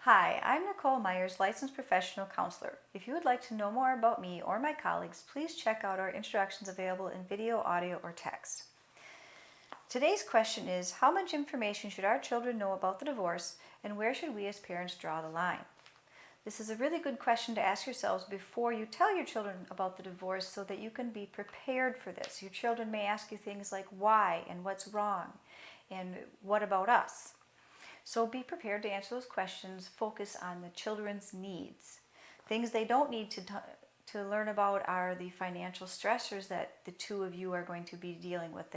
Hi, I'm Nicole Myers, licensed professional counselor. If you would like to know more about me or my colleagues, please check out our introductions available in video, audio, or text. Today's question is, how much information should our children know about the divorce, and where should we as parents draw the line? This is a really good question to ask yourselves before you tell your children about the divorce so that you can be prepared for this. Your children may ask you things like why and what's wrong and what about us? So be prepared to answer those questions. Focus on the children's needs. Things they don't need to learn about are the financial stressors that the two of you are going to be dealing with,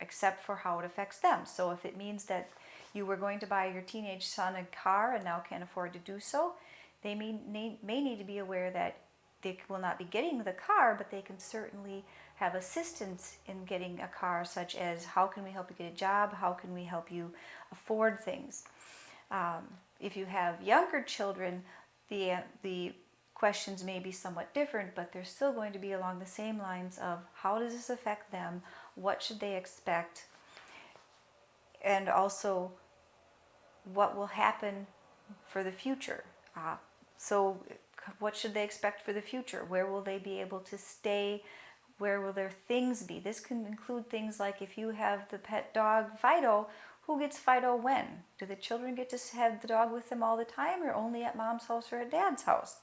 except for how it affects them. So if it means that you were going to buy your teenage son a car and now can't afford to do so, they may need to be aware that they will not be getting the car, but they can certainly have assistance in getting a car, such as how can we help you get a job, how can we help you afford things. If you have younger children, the questions may be somewhat different, but they're still going to be along the same lines of how does this affect them, what should they expect, and also what will happen for the future. So what should they expect for the future? Where will they be able to stay? Where will their things be? This can include things like if you have the pet dog Fido, who gets Fido when? Do the children get to have the dog with them all the time, or only at mom's house or at dad's house?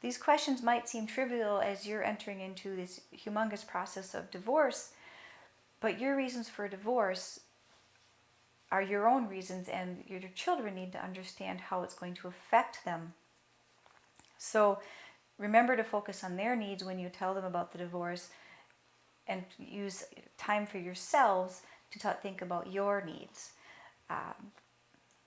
These questions might seem trivial as you're entering into this humongous process of divorce, but your reasons for divorce are your own reasons, and your children need to understand how it's going to affect them. So remember to focus on their needs when you tell them about the divorce, and use time for yourselves to think about your needs.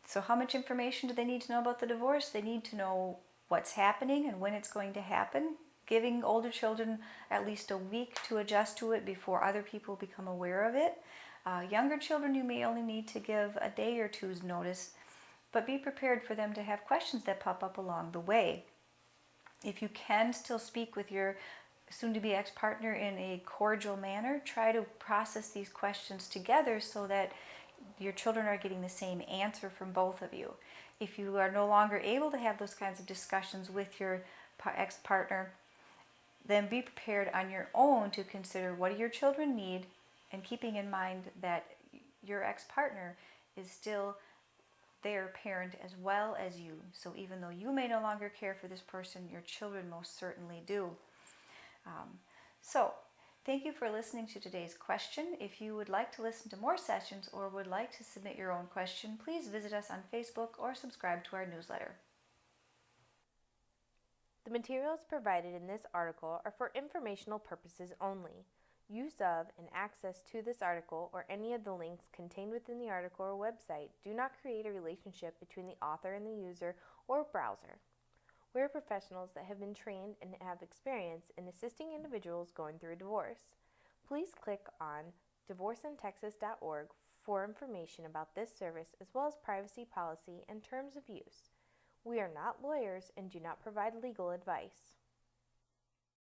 So how much information do they need to know about the divorce? They need to know what's happening and when it's going to happen, giving older children at least a week to adjust to it before other people become aware of it. Younger children, you may only need to give a day or two's notice, but be prepared for them to have questions that pop up along the way. If you can still speak with your soon-to-be ex-partner in a cordial manner, try to process these questions together so that your children are getting the same answer from both of you. If you are no longer able to have those kinds of discussions with your ex-partner, then be prepared on your own to consider what do your children need, and keeping in mind that your ex-partner is still their parent as well as you. So even though you may no longer care for this person, your children most certainly do. So thank you for listening to today's question. If you would like to listen to more sessions or would like to submit your own question, please visit us on Facebook or subscribe to our newsletter. The materials provided in this article are for informational purposes only. Use of and access to this article or any of the links contained within the article or website do not create a relationship between the author and the user or browser. We are professionals that have been trained and have experience in assisting individuals going through a divorce. Please click on divorceintexas.org for information about this service as well as privacy policy and terms of use. We are not lawyers and do not provide legal advice.